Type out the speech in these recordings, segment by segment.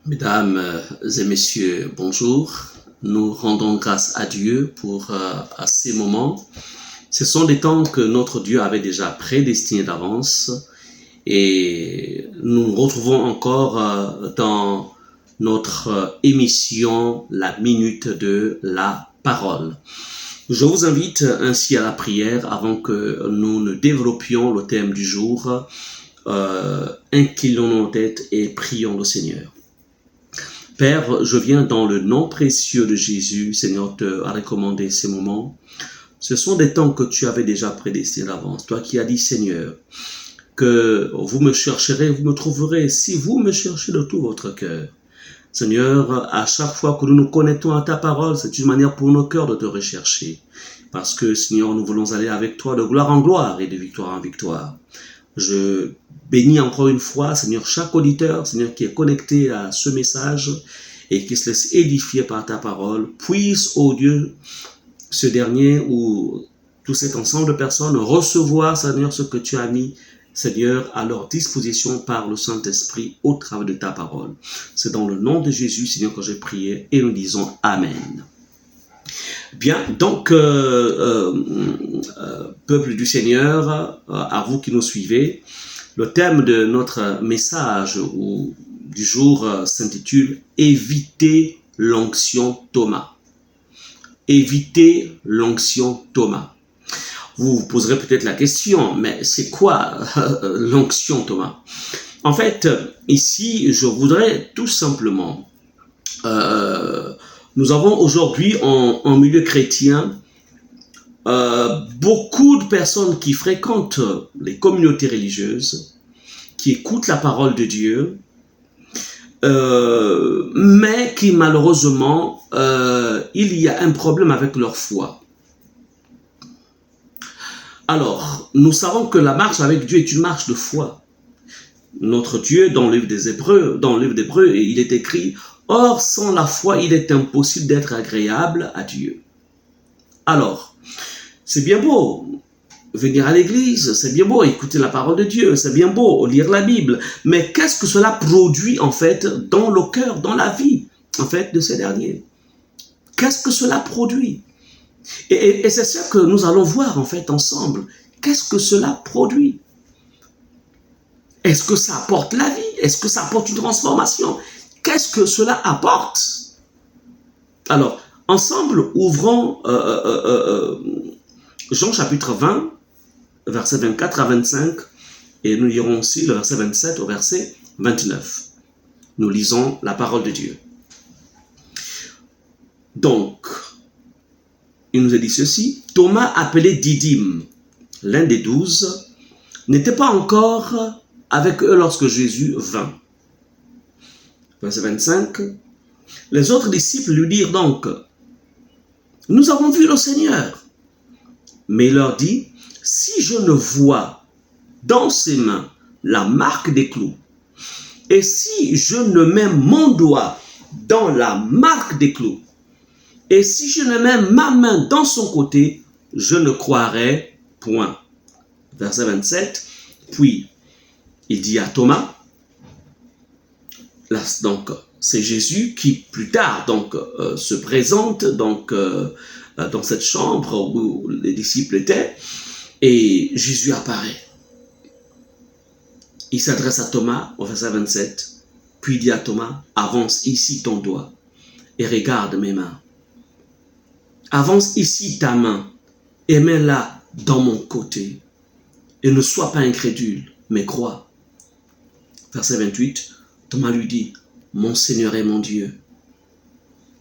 Mesdames et messieurs, bonjour. Nous rendons grâce à Dieu pour à ces moments. Ce sont des temps que notre Dieu avait déjà prédestinés d'avance et nous nous retrouvons encore dans notre émission La Minute de la Parole. Je vous invite ainsi à la prière avant que nous ne développions le thème du jour. Inclinons nos têtes et prions le Seigneur. Père, je viens dans le nom précieux de Jésus, Seigneur, te recommander ces moments. Ce sont des temps que tu avais déjà prédestinés d'avance. Toi qui as dit, Seigneur, que vous me chercherez, vous me trouverez, si vous me cherchez de tout votre cœur. Seigneur, à chaque fois que nous nous connectons à ta parole, c'est une manière pour nos cœurs de te rechercher. Parce que, Seigneur, nous voulons aller avec toi de gloire en gloire et de victoire en victoire. Je bénis encore une fois, Seigneur, chaque auditeur, Seigneur, qui est connecté à ce message et qui se laisse édifier par ta parole. Puisse, ô Dieu, ce dernier ou tout cet ensemble de personnes recevoir, Seigneur, ce que tu as mis, Seigneur, à leur disposition par le Saint-Esprit au travers de ta parole. C'est dans le nom de Jésus, Seigneur, que j'ai prié et nous disons Amen. Bien, donc, peuple du Seigneur, à vous qui nous suivez, le thème de notre message ou du jour s'intitule « Éviter l'onction Thomas ». Éviter l'onction Thomas. Vous vous poserez peut-être la question, mais c'est quoi l'onction Thomas? En fait, ici, je voudrais tout simplement... nous avons aujourd'hui en milieu chrétien beaucoup de personnes qui fréquentent les communautés religieuses, qui écoutent la parole de Dieu, mais qui malheureusement, il y a un problème avec leur foi. Alors, nous savons que la marche avec Dieu est une marche de foi. Notre Dieu, dans le livre des Hébreux, il est écrit « Or, sans la foi, il est impossible d'être agréable à Dieu. » Alors, c'est bien beau venir à l'église, c'est bien beau écouter la parole de Dieu, c'est bien beau lire la Bible, mais qu'est-ce que cela produit en fait dans le cœur, dans la vie en fait de ces derniers? Qu'est-ce que cela produit? Et c'est ce que nous allons voir en fait ensemble. Qu'est-ce que cela produit? Est-ce que ça apporte la vie? Est-ce que ça apporte une transformation? Qu'est-ce que cela apporte? Alors, ensemble, ouvrons Jean chapitre 20, versets 24 à 25, et nous lirons aussi le verset 27 au verset 29. Nous lisons la parole de Dieu. Donc, il nous a dit ceci, Thomas, appelé Didyme, l'un des 12, n'était pas encore avec eux lorsque Jésus vint. Verset 25, les autres disciples lui dirent donc, nous avons vu le Seigneur. Mais il leur dit, si je ne vois dans ses mains la marque des clous, et si je ne mets mon doigt dans la marque des clous, et si je ne mets ma main dans son côté, je ne croirai point. Verset 27, puis il dit à Thomas, là, donc c'est Jésus qui plus tard donc se présente donc dans cette chambre où les disciples étaient, et Jésus apparaît. Il s'adresse à Thomas au verset 27, puis il dit à Thomas, avance ici ton doigt et regarde mes mains. Avance ici ta main et mets-la dans mon côté. Et ne sois pas incrédule, mais crois. Verset 28, Thomas lui dit, mon Seigneur et mon Dieu.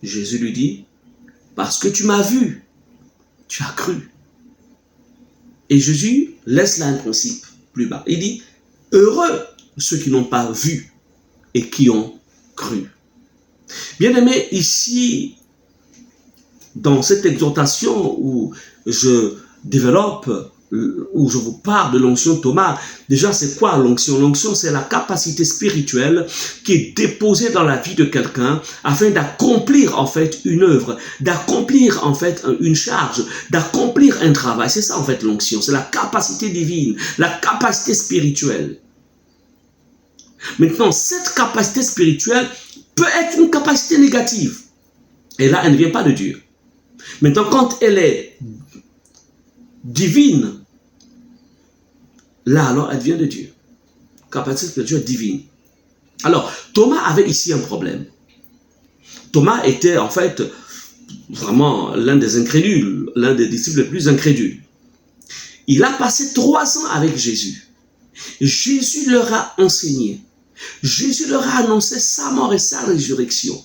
Jésus lui dit, parce que tu m'as vu, tu as cru. Et Jésus laisse là un principe plus bas. Il dit, heureux ceux qui n'ont pas vu et qui ont cru. Bien-aimés, ici, dans cette exhortation où je développe, où je vous parle de l'onction Thomas, déjà c'est quoi l'onction? L'onction, c'est la capacité spirituelle qui est déposée dans la vie de quelqu'un afin d'accomplir en fait une œuvre, d'accomplir en fait une charge, d'accomplir un travail. C'est ça en fait l'onction, c'est la capacité divine, la capacité spirituelle. Maintenant, cette capacité spirituelle peut être une capacité négative. Et là, elle ne vient pas de Dieu. Maintenant, quand elle est divine, là, alors, elle vient de Dieu. Capacité spirituelle divine. Alors, Thomas avait ici un problème. Thomas était en fait vraiment l'un des incrédules, l'un des disciples les plus incrédules. Il a passé 3 ans avec Jésus. Jésus leur a enseigné. Jésus leur a annoncé sa mort et sa résurrection.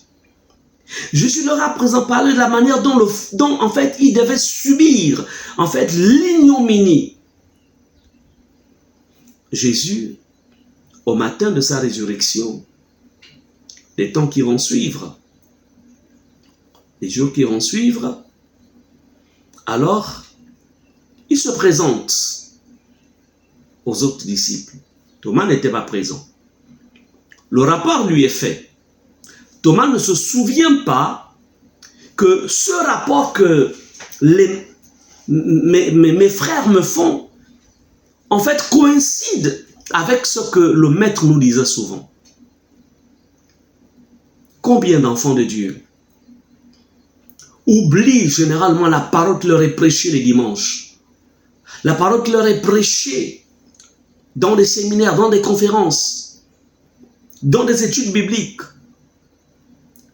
Jésus leur a parlé de la manière dont en fait ils devaient subir en fait l'ignominie. Jésus, au matin de sa résurrection, les temps qui vont suivre, les jours qui vont suivre, alors il se présente aux autres disciples. Thomas n'était pas présent. Le rapport lui est fait. Thomas ne se souvient pas que ce rapport que mes frères me font, en fait, coïncide avec ce que le maître nous disait souvent. Combien d'enfants de Dieu oublient généralement la parole qui leur est prêchée les dimanches, la parole qui leur est prêchée dans des séminaires, dans des conférences, dans des études bibliques.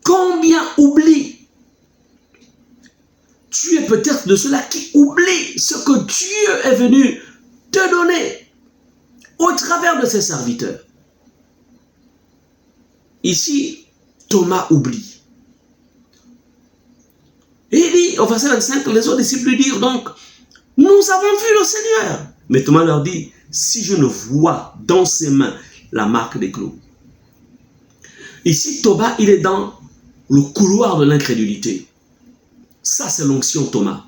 Combien oublient? Tu es peut-être de ceux-là qui oublient ce que Dieu est venu te donner au travers de ses serviteurs. Ici, Thomas oublie. Et il dit, au verset 25, les autres disciples lui dirent donc, nous avons vu le Seigneur. Mais Thomas leur dit, si je ne vois dans ses mains la marque des clous. Ici, Thomas, il est dans le couloir de l'incrédulité. Ça, c'est l'onction Thomas.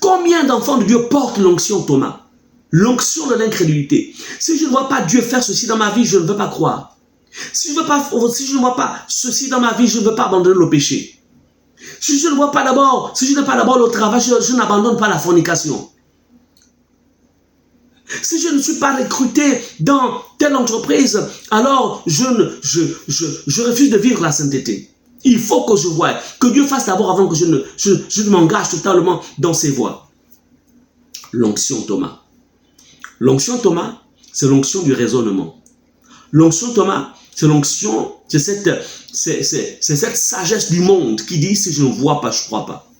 Combien d'enfants de Dieu portent l'onction Thomas? L'onction de l'incrédulité. Si je ne vois pas Dieu faire ceci dans ma vie, je ne veux pas croire. Si je ne vois pas ceci dans ma vie, je ne veux pas abandonner le péché. Si je ne vois pas d'abord, si je n'ai pas d'abord le travail, je n'abandonne pas la fornication. Si je ne suis pas recruté dans telle entreprise, alors je refuse de vivre la sainteté. Il faut que je voie, que Dieu fasse d'abord avant que je ne m'engage totalement dans ses voies. L'onction Thomas. L'onction Thomas, c'est l'onction du raisonnement. L'onction Thomas, c'est l'onction, c'est cette sagesse du monde qui dit si je ne vois pas, je ne crois pas.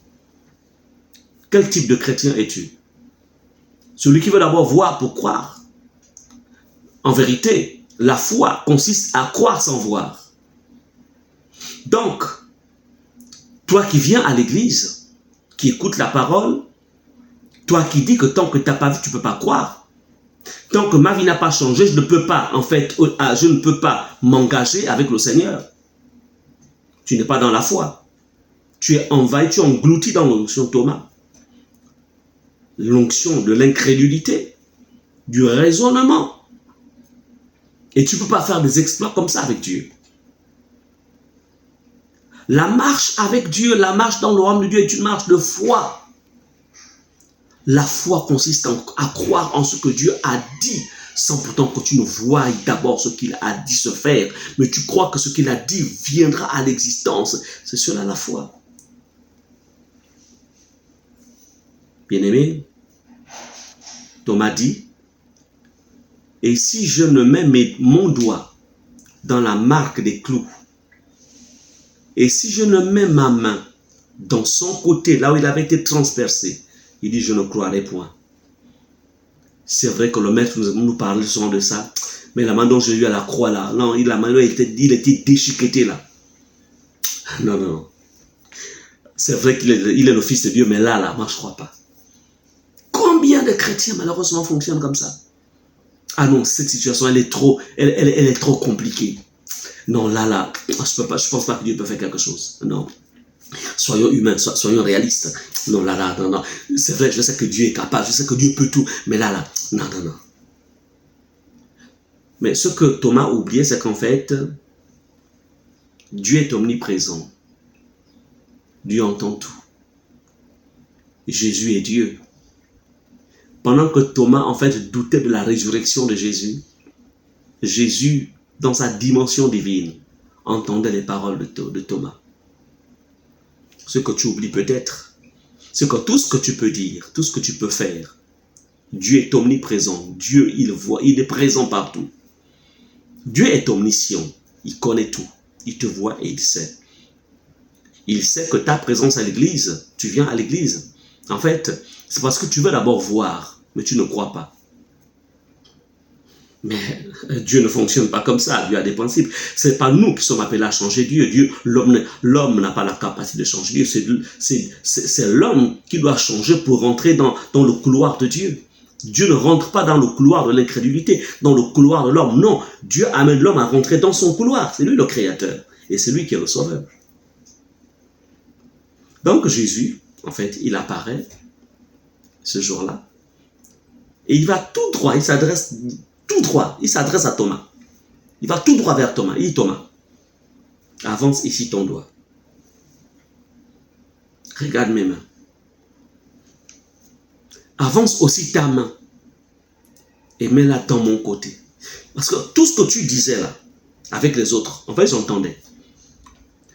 Quel type de chrétien es-tu? Celui qui veut d'abord voir pour croire. En vérité, la foi consiste à croire sans voir. Donc, toi qui viens à l'église, qui écoutes la parole, toi qui dis que tant que tu n'as pas vu, tu ne peux pas croire. Tant que ma vie n'a pas changé, je ne peux pas, en fait, je ne peux pas m'engager avec le Seigneur. Tu n'es pas dans la foi. Tu es envahi, tu es englouti dans l'onction Thomas. L'onction de l'incrédulité, du raisonnement. Et tu ne peux pas faire des exploits comme ça avec Dieu. La marche avec Dieu, la marche dans le royaume de Dieu est une marche de foi. La foi consiste à croire en ce que Dieu a dit, sans pourtant que tu ne voies d'abord ce qu'il a dit se faire. Mais tu crois que ce qu'il a dit viendra à l'existence. C'est cela la foi. Bien-aimé, Thomas dit, et si je ne mets mon doigt dans la marque des clous, et si je ne mets ma main dans son côté, là où il avait été transpercé, il dit, je ne croirai point. C'est vrai que le maître nous parlait souvent de ça, mais la main dont j'ai eu à la croix là, non, la main il était déchiquetée là. Non, non, non. C'est vrai qu'il est le Fils de Dieu, mais là, moi je ne crois pas. Combien de chrétiens malheureusement fonctionnent comme ça? Ah non, cette situation, elle est trop compliquée. Non, là, je pense pas que Dieu peut faire quelque chose. Non. Soyons humains, soyons réalistes. Non, non. C'est vrai, je sais que Dieu est capable, je sais que Dieu peut tout, mais là, non. Mais ce que Thomas oubliait, c'est qu'en fait, Dieu est omniprésent. Dieu entend tout. Jésus est Dieu. Pendant que Thomas, en fait, doutait de la résurrection de Jésus, Jésus, dans sa dimension divine, entendait les paroles de Thomas. Ce que tu oublies peut-être, c'est que tout ce que tu peux dire, tout ce que tu peux faire, Dieu est omniprésent. Dieu, il voit, il est présent partout. Dieu est omniscient. Il connaît tout. Il te voit et il sait. Il sait que ta présence à l'église, tu viens à l'église. En fait, c'est parce que tu veux d'abord voir, mais tu ne crois pas. Mais Dieu ne fonctionne pas comme ça. Dieu a des principes. Ce n'est pas nous qui sommes appelés à changer Dieu. L'homme n'a pas la capacité de changer Dieu. C'est l'homme qui doit changer pour rentrer dans le couloir de Dieu. Dieu ne rentre pas dans le couloir de l'incrédulité, dans le couloir de l'homme. Non, Dieu amène l'homme à rentrer dans son couloir. C'est lui le créateur. Et c'est lui qui est le sauveur. Donc Jésus, en fait, il apparaît ce jour-là. Et il va tout droit, il s'adresse tout droit, il s'adresse à Thomas. Il va tout droit vers Thomas. Il dit, Thomas, avance ici ton doigt. Regarde mes mains. Avance aussi ta main et mets-la dans mon côté. Parce que tout ce que tu disais là, avec les autres, en fait, j'entendais.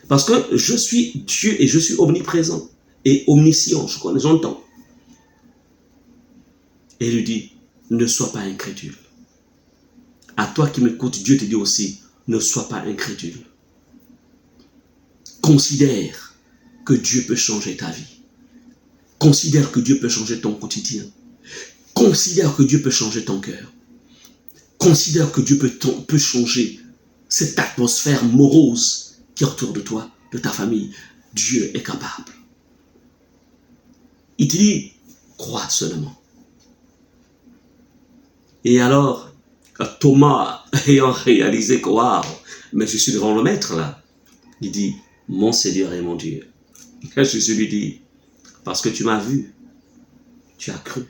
Parce que je suis Dieu et je suis omniprésent et omniscient, je connais, j'entends. Et il lui dit, ne sois pas incrédule. À toi qui m'écoutes, Dieu te dit aussi, ne sois pas incrédule. Considère que Dieu peut changer ta vie. Considère que Dieu peut changer ton quotidien. Considère que Dieu peut changer ton cœur. Considère que Dieu peut changer cette atmosphère morose qui est autour de toi, de ta famille. Dieu est capable. Il te dit, crois seulement. Et alors, Thomas, ayant réalisé que, waouh, mais je suis devant le maître là, il dit, mon Seigneur et mon Dieu. Et Jésus lui dit, parce que tu m'as vu, tu as cru.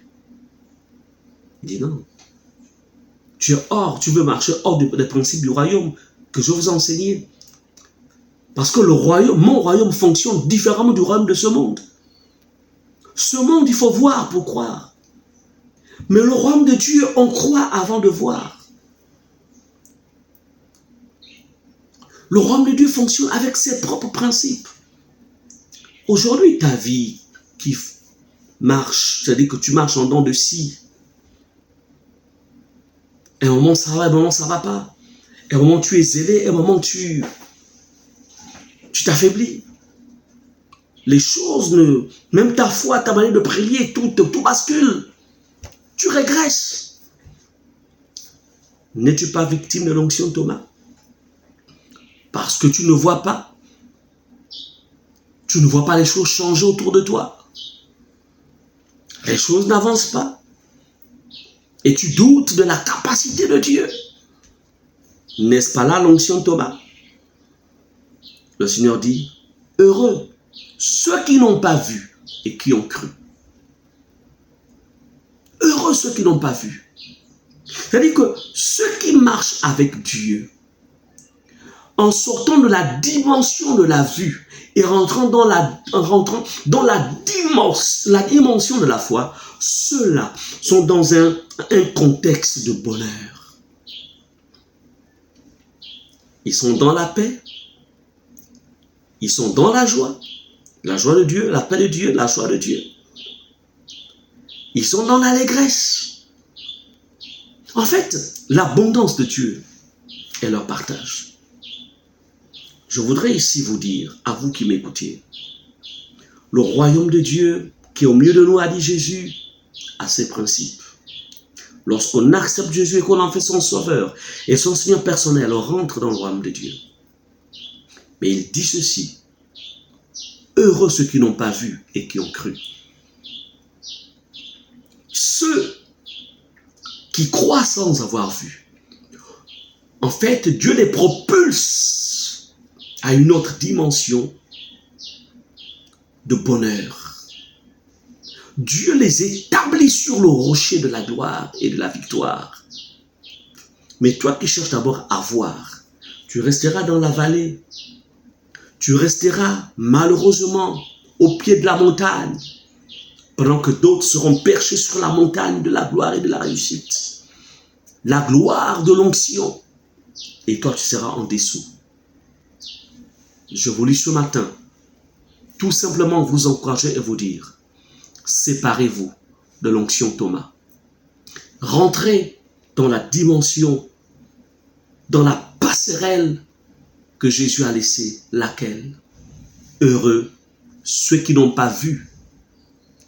Il dit non. Tu veux marcher hors des principes du royaume que je vous ai enseigné. Parce que mon royaume fonctionne différemment du royaume de ce monde. Ce monde, il faut voir pour croire. Mais le royaume de Dieu, on croit avant de voir. Le royaume de Dieu fonctionne avec ses propres principes. Aujourd'hui, ta vie qui marche, c'est-à-dire que tu marches en dents de scie. Et à un moment ça va, et à un moment ça ne va pas. Et à un moment tu es zélé, et à un moment tu t'affaiblis. Les choses, même ta foi, ta manière de prier, tout bascule. Tu régresses. N'es-tu pas victime de l'onction, Thomas? Parce que tu ne vois pas. Tu ne vois pas les choses changer autour de toi. Les choses n'avancent pas. Et tu doutes de la capacité de Dieu. N'est-ce pas là l'onction, Thomas? Le Seigneur dit, heureux ceux qui n'ont pas vu et qui ont cru. Heureux ceux qui n'ont pas vu. C'est-à-dire que ceux qui marchent avec Dieu, en sortant de la dimension de la vue et rentrant dans la dimension de la foi, ceux-là sont dans un contexte de bonheur. Ils sont dans la paix, ils sont dans la joie de Dieu, la paix de Dieu, la joie de Dieu. Ils sont dans l'allégresse. En fait, l'abondance de Dieu est leur partage. Je voudrais ici vous dire, à vous qui m'écoutez, le royaume de Dieu qui est au milieu de nous, a dit Jésus, a ses principes. Lorsqu'on accepte Jésus et qu'on en fait son sauveur et son Seigneur personnel, on rentre dans le royaume de Dieu. Mais il dit ceci, heureux ceux qui n'ont pas vu et qui ont cru. Ceux qui croient sans avoir vu. En fait, Dieu les propulse à une autre dimension de bonheur. Dieu les établit sur le rocher de la gloire et de la victoire. Mais toi qui cherches d'abord à voir, tu resteras dans la vallée. Tu resteras malheureusement au pied de la montagne, pendant que d'autres seront perchés sur la montagne de la gloire et de la réussite. La gloire de l'onction. Et toi, tu seras en dessous. je voulais ce matin tout simplement vous encourager et vous dire, séparez-vous de l'onction Thomas. Rentrez dans la dimension, dans la passerelle que Jésus a laissée, laquelle? Heureux ceux qui n'ont pas vu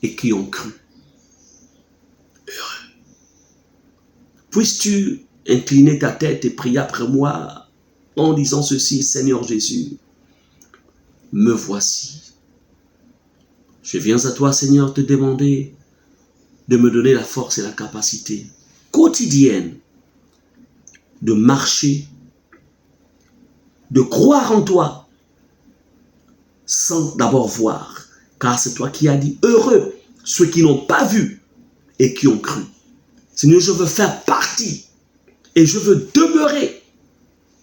et qui ont cru. Heureux. Puisses-tu incliner ta tête et prier après moi en disant ceci, Seigneur Jésus, me voici. Je viens à toi, Seigneur, te demander de me donner la force et la capacité quotidienne de marcher, de croire en toi, sans d'abord voir. Car c'est toi qui as dit, heureux ceux qui n'ont pas vu et qui ont cru. Seigneur, je veux faire partie et je veux demeurer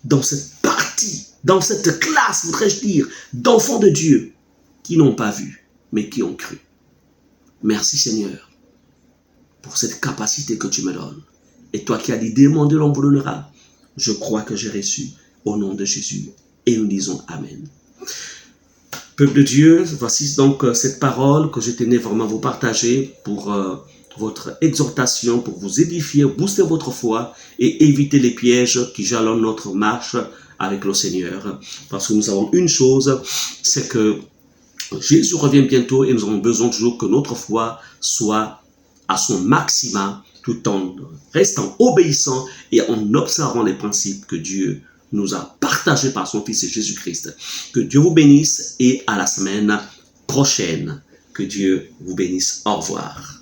dans cette partie, dans cette classe, voudrais-je dire, d'enfants de Dieu qui n'ont pas vu, mais qui ont cru. Merci Seigneur pour cette capacité que tu me donnes. Et toi qui as dit, demandez, l'on vous donnera. Je crois que j'ai reçu au nom de Jésus. Et nous disons Amen. Peuple de Dieu, voici donc cette parole que je tenais vraiment à vous partager pour votre exhortation, pour vous édifier, booster votre foi et éviter les pièges qui jalonnent notre marche avec le Seigneur. Parce que nous savons une chose, c'est que Jésus revient bientôt et nous avons besoin toujours que notre foi soit à son maximum tout en restant obéissant et en observant les principes que Dieu nous a partagés par son Fils Jésus-Christ. Que Dieu vous bénisse et à la semaine prochaine. Que Dieu vous bénisse. Au revoir.